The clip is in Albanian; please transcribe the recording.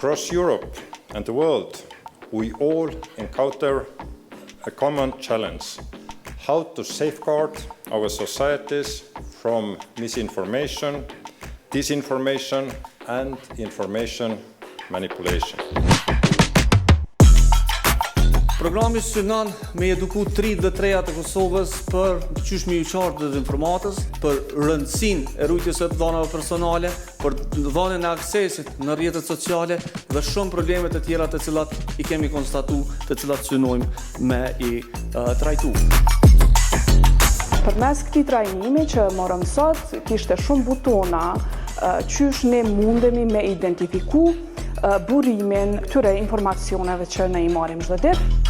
Across Europe and the world, we all encounter a common challenge: how to safeguard our societies from misinformation, disinformation and information manipulation. Programi synon me eduku 33 të Kosovës për qysh me qartë dezinformatës, për rëndësinë e rujtjes së dhënave personale, për dhënien e aksesit në rrjetet sociale dhe shumë probleme të tjera të cilat i kemi konstatuar, të cilat synojmë me i trajtu. Përmes këtij trajnimi që morëm sot, kishte shumë butona qysh ne mundemi me identifiku burimin këtyre informacioneve që ne i marrim çdo ditë.